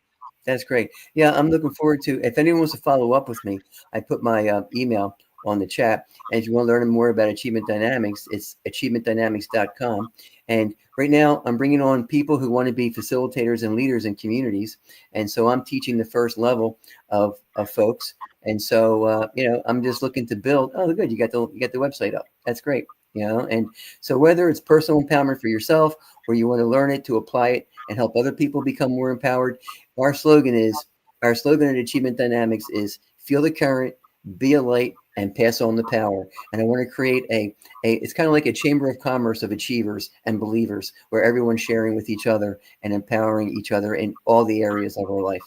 That's great. Yeah, I'm looking forward to, if anyone wants to follow up with me, I put my email on the chat. And if you want to learn more about Achievement Dynamics, it's achievementdynamics.com. And right now I'm bringing on people who want to be facilitators and leaders in communities. And so I'm teaching the first level of folks. And so, I'm just looking to build. Oh, good. You got the website up. That's great. And so whether it's personal empowerment for yourself, or you want to learn it to apply it and help other people become more empowered, our slogan at Achievement Dynamics is feel the current, be a light, and pass on the power. And I want to create it's kind of like a chamber of commerce of achievers and believers, where everyone's sharing with each other and empowering each other in all the areas of our life.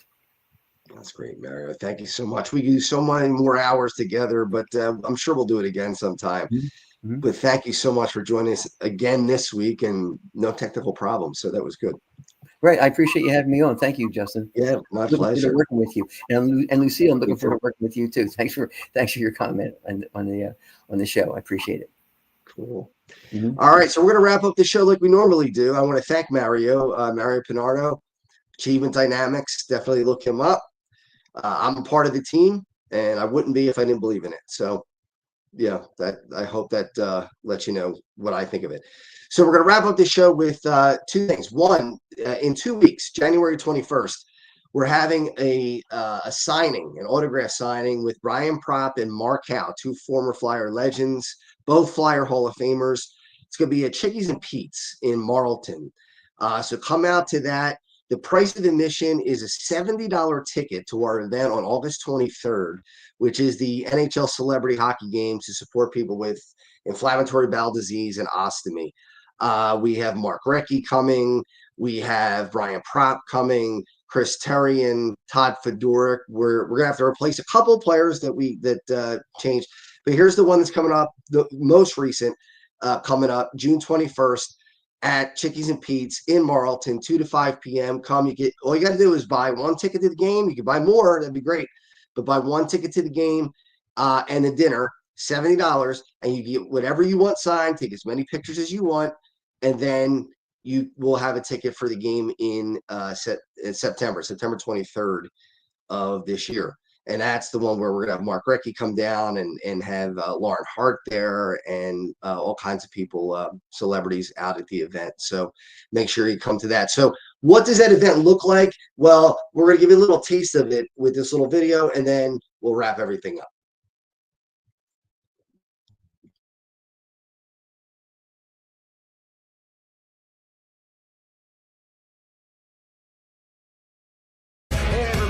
That's great, Mario. Thank you so much. We do so many more hours together, but I'm sure we'll do it again sometime. Mm-hmm. But thank you so much for joining us again this week, and no technical problems. So that was good. Right. I appreciate you having me on. Thank you, Justin. Yeah, my pleasure. Working with you. And Lucille, I'm looking forward to working with you too. Thanks for your comment on the show. I appreciate it. Cool. Mm-hmm. All right. So we're going to wrap up the show like we normally do. I want to thank Mario Pinardo, Achievement Dynamics. Definitely look him up. I'm a part of the team, and I wouldn't be if I didn't believe in it. So yeah, I hope that lets you know what I think of it. So we're going to wrap up the show with 2 things. One, in 2 weeks, January 21st, we're having a signing, an autograph signing with Brian Propp and Mark Howe, two former Flyer legends, both Flyer Hall of Famers. It's going to be at Chickies and Pete's in Marlton. So come out to that. The price of admission is a $70 ticket to our event on August 23rd, which is the NHL Celebrity Hockey Games to support people with inflammatory bowel disease and ostomy. We have Mark Recchi coming. We have Brian Propp coming, Chris Terrian, Todd Fedoruk. We're gonna have to replace a couple of players that changed. But here's the one that's coming up, the most recent, coming up June 21st at Chickies and Pete's in Marlton, 2 to 5 p.m. Come, all you got to do is buy one ticket to the game. You can buy more, that'd be great, but buy one ticket to the game and the dinner, $70, and you get whatever you want signed. Take as many pictures as you want, and then you will have a ticket for the game in September 23rd of this year. And that's the one where we're going to have Mark Recchi come down and have Lauren Hart there and all kinds of people, celebrities out at the event. So make sure you come to that. So what does that event look like? Well, we're going to give you a little taste of it with this little video, and then we'll wrap everything up.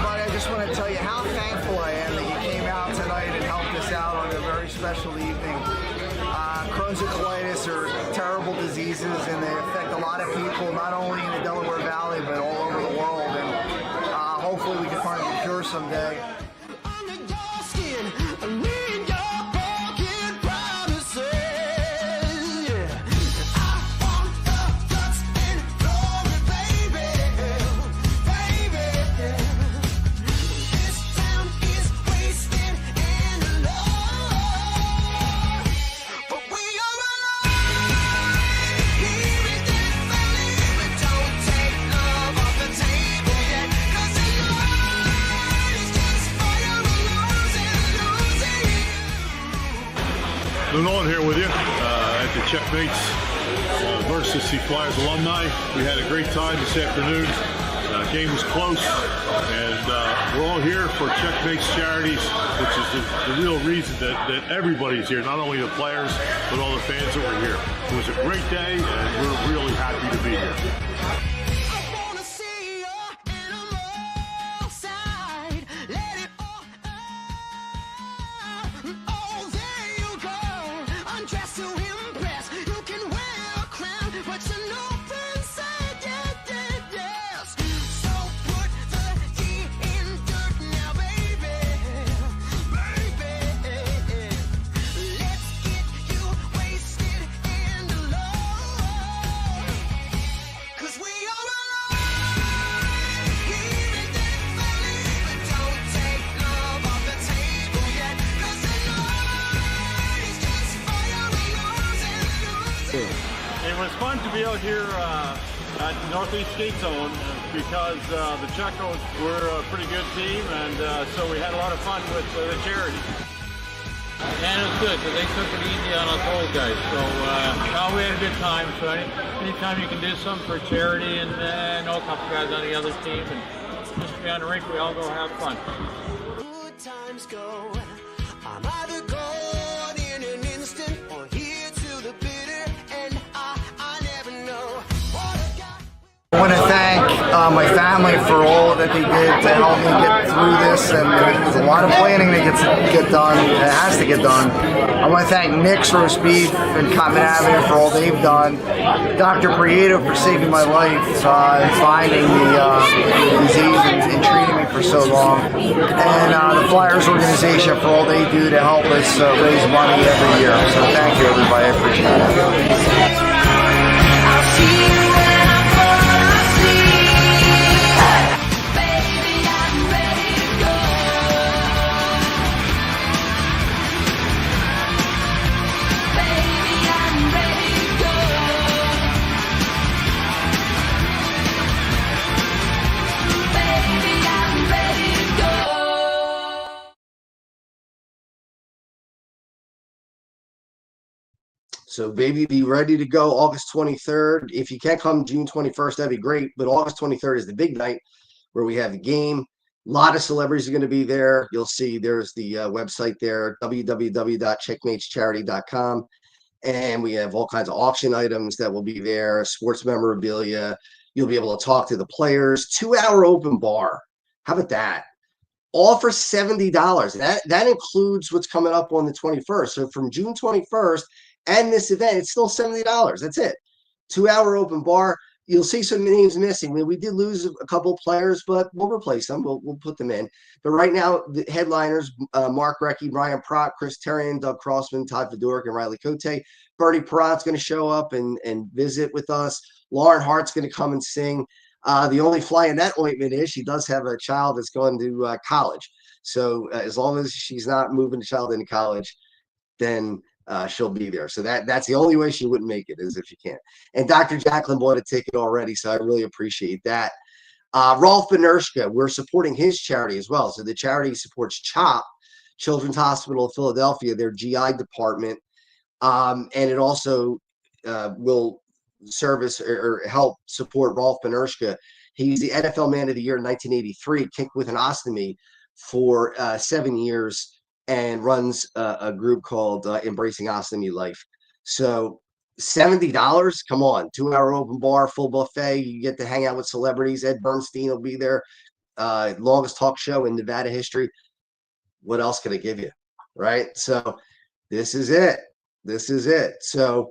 I just want to tell you how thankful I am that you came out tonight and helped us out on a very special evening. Crohn's and colitis are terrible diseases, and they affect a lot of people, not only in the Delaware Valley, but all over the world. And hopefully we can find a cure someday. Nolan here with you at the Checkmates versus the Flyers alumni. We had a great time this afternoon. Game was close, and we're all here for Checkmates Charities, which is the real reason that everybody's here, not only the players, but all the fans that were here. It was a great day, and we're really happy to be here. It was fun to be out here at Northeast Skate Zone because the Checos were a pretty good team, and so we had a lot of fun with the charity. And it was good because they took it easy on us old guys. So we had a good time. So anytime you can do something for charity, and I know a couple guys on the other team, and just to be on the rink, we all go have fun. Good times go. I'm either gone in an instant or here to the bitter end. I never know what I got. I want to thank my family for all that they did to help me get through this, and there's a lot of planning that get done. It has to get done. I want to thank Nick's Roast Beef and Common Avenue for all they've done. Dr. Prieto for saving my life, finding the disease and treating me for so long, and the Flyers organization for all they do to help us raise money every year. So thank you, everybody. I appreciate it. I'll see you when I'm gone. I'll see you. Baby, I'm ready to go. Baby, I'm ready to go. Baby, I'm ready to go. So, baby, be ready to go August 23rd. If you can't come June 21st, that'd be great. But August 23rd is the big night where we have the game. A lot of celebrities are going to be there. You'll see there's the website there, www.checkmatescharity.com. And we have all kinds of auction items that will be there, sports memorabilia. You'll be able to talk to the players. 2-hour open bar. How about that? All for $70. That includes what's coming up on the 21st. So from June 21st and this event, it's still $70. That's it. 2-hour open bar. You'll see some names missing. We did lose a couple of players, but we'll replace them. We'll put them in. But right now, the headliners, Mark Recchi, Brian Pratt, Chris Terrian, Doug Crossman, Todd Fedoric, and Riley Cote. Bernie Perrot's going to show up and visit with us. Lauren Hart's going to come and sing. The only fly in that ointment is she does have a child that's going to college. So as long as she's not moving the child into college, then she'll be there. So that's the only way she wouldn't make it, is if she can't. And Dr. Jacqueline bought a ticket already, so I really appreciate that. Rolf Benershka, we're supporting his charity as well. So the charity supports CHOP, Children's Hospital of Philadelphia, their GI department. And it also will service or help support Rolf Benershka. He's the NFL Man of the Year in 1983, kicked with an ostomy for 7 years, and runs a group called Embracing Ostomy Life. So $70, come on, 2-hour open bar, full buffet. You get to hang out with celebrities. Ed Bernstein will be there. Longest talk show in Nevada history. What else can I give you? Right? So this is it. This is it. So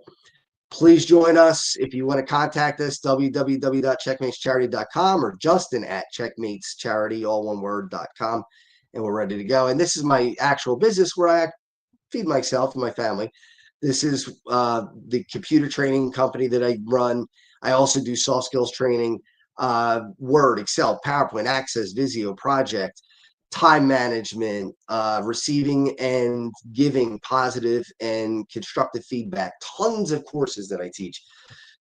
please join us. If you want to contact us, www.checkmatescharity.com or Justin@checkmatescharity, all one word.com. And we're ready to go. And this is my actual business where I feed myself and my family. This is the computer training company that I run. I also do soft skills training, Word, Excel, PowerPoint, Access, Visio, Project, time management, receiving and giving positive and constructive feedback. Tons of courses that I teach.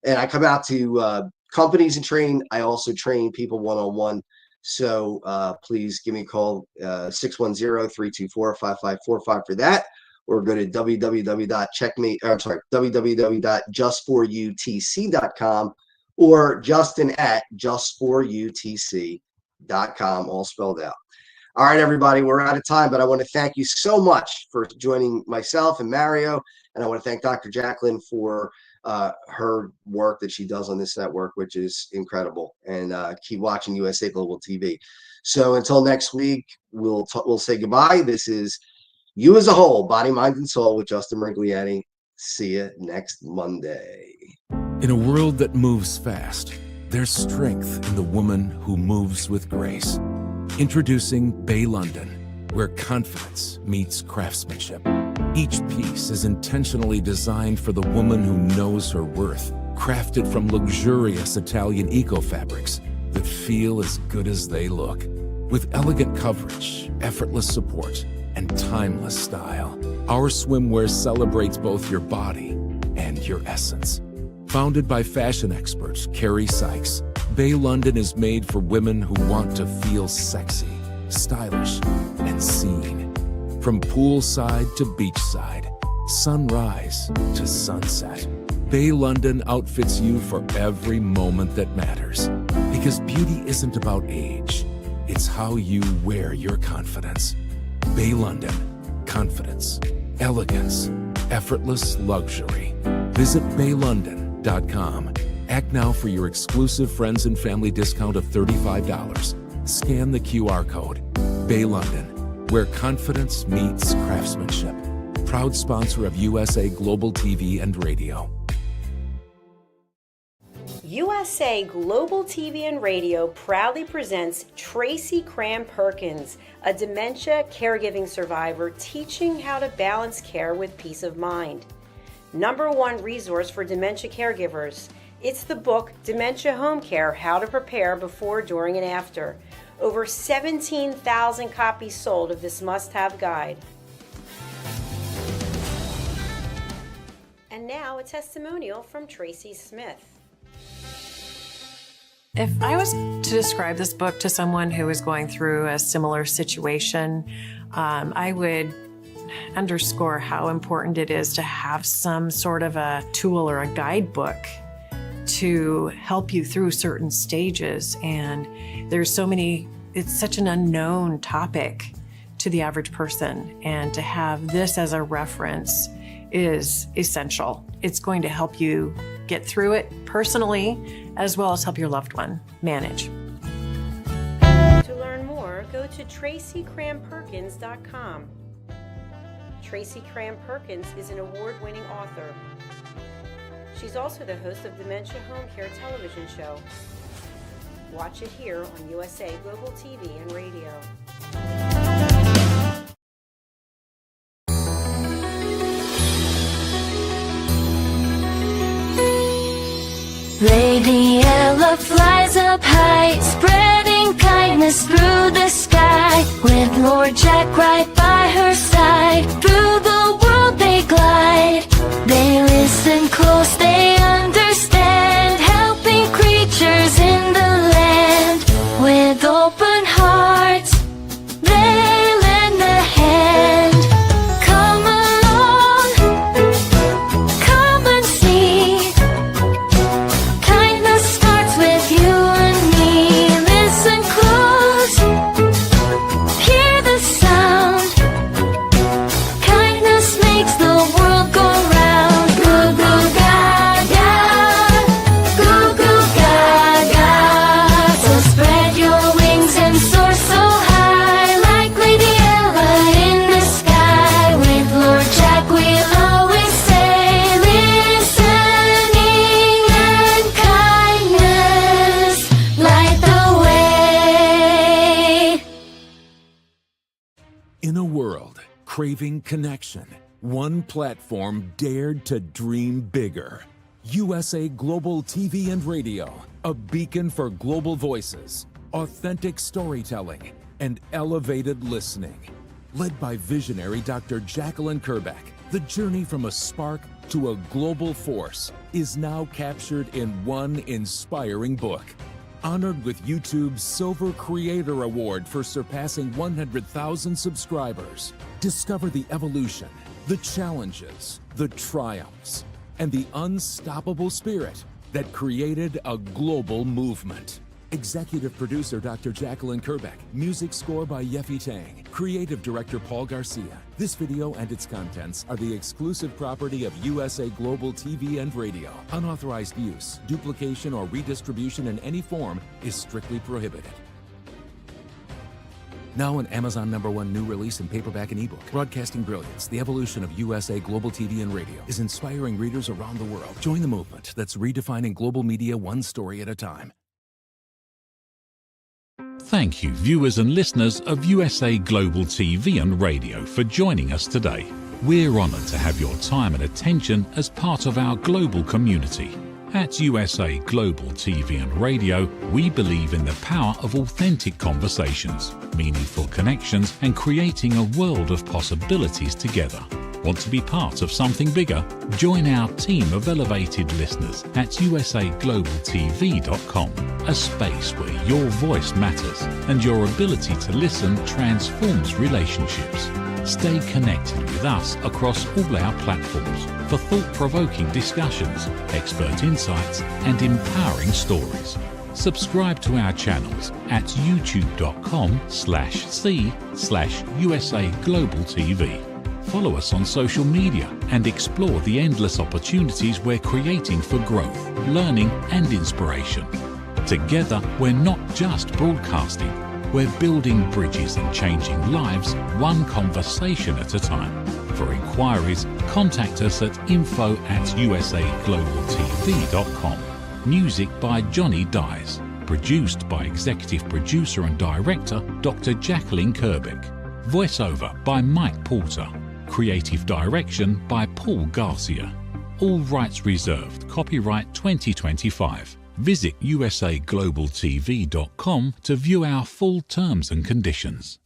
And I come out to companies and train. I also train people one-on-one. So please give me a call, 610-324-5545 for that, or go to www.justforutc.com or justin@justforutc.com, all spelled out. All right, everybody, we're out of time, but I want to thank you so much for joining myself and Mario, and I want to thank Dr. Jacqueline for her work that she does on this network, which is incredible. And keep watching USA Global TV. So until next week, we'll say goodbye. This is You as a Whole, Body, Mind, and Soul with Justin MIRIGLIANI. See you next Monday. In a world that moves fast, there's strength in the woman who moves with grace. Introducing Bay London, where confidence meets craftsmanship. Each piece is intentionally designed for the woman who knows her worth, crafted from luxurious Italian eco-fabrics that feel as good as they look. With elegant coverage, effortless support, and timeless style, our swimwear celebrates both your body and your essence. Founded by fashion expert Carrie Sykes, Bay London is made for women who want to feel sexy, stylish, and seen. From poolside to beachside, sunrise to sunset, Bay London outfits you for every moment that matters. Because beauty isn't about age, it's how you wear your confidence. Bay London, confidence, elegance, effortless luxury. Visit baylondon.com. Act now for your exclusive friends and family discount of $35. Scan the QR code. Bay London, where confidence meets craftsmanship. Proud sponsor of USA Global TV and Radio. USA Global TV and Radio proudly presents Tracy Cram Perkins, a dementia caregiving survivor teaching how to balance care with peace of mind. #1 resource for dementia caregivers. It's the book Dementia Home Care: How to Prepare Before, During, and After. Over 17,000 copies sold of this must-have guide. And now a testimonial from Tracy Smith. If I was to describe this book to someone who is going through a similar situation, I would underscore how important it is to have some sort of a tool or a guidebook to help you through certain stages. And there's so many, it's such an unknown topic to the average person. And to have this as a reference is essential. It's going to help you get through it personally, as well as help your loved one manage. To learn more, go to TracyCramPerkins.com. Tracy Cram Perkins is an award-winning author. She's also the host of Dementia Home Care television show. Watch it here on USA Global TV and Radio. Lady Ella flies up high, spreading kindness through the sky. With Lord Jack right by her side, through the world they glide. They listen close, they understand, helping creatures in the land. With open hearts, they lend a hand. Come along, come and see. Kindness starts with you and me. Listen close, hear the sound. Kindness makes the world go round. Goo goo gaga, goo goo gaga. So spread your wings and soar so high, like Lady Ella in the sky. With Lord Jack we'll always say, listening and kindness light the way. In a world craving connection, one platform dared to dream bigger. USA Global TV and Radio, a beacon for global voices, authentic storytelling, and elevated listening. Led by visionary Dr. Jacqueline Kerbeck, the journey from a spark to a global force is now captured in one inspiring book. Honored with YouTube's Silver Creator Award for surpassing 100,000 subscribers. Discover the evolution, the challenges, the triumphs, and the unstoppable spirit that created a global movement. Executive producer Dr. Jacqueline Kerbeck. Music score by Yeffy Tang. Creative director Paul Garcia. This video and its contents are the exclusive property of USA Global TV and Radio. Unauthorized use, duplication, or redistribution in any form is strictly prohibited. Now an Amazon #1 new release in paperback and ebook. Broadcasting Brilliance, the evolution of USA Global TV and Radio, is inspiring readers around the world. Join the movement that's redefining global media one story at a time. Thank you, viewers and listeners of USA Global TV and Radio, for joining us today. We're honoured to have your time and attention as part of our global community. At USA Global TV and Radio, we believe in the power of authentic conversations, meaningful connections, and creating a world of possibilities together. Want to be part of something bigger? Join our team of elevated listeners at usaglobaltv.com, a space where your voice matters and your ability to listen transforms relationships. Stay connected with us across all our platforms for thought-provoking discussions, expert insights, and empowering stories. Subscribe to our channels at youtube.com/c/USAGlobalTV. Follow us on social media and explore the endless opportunities we're creating for growth, learning, and inspiration. Together, we're not just broadcasting, we're building bridges and changing lives one conversation at a time. For inquiries, contact us at info@usaglobaltv.com. Music by Johnny Dies. Produced by Executive Producer and Director Dr. Jacqueline Kerbeck. Voiceover by Mike Porter. Creative Direction by Paul Garcia. All rights reserved. Copyright 2025. Visit usaglobaltv.com to view our full terms and conditions.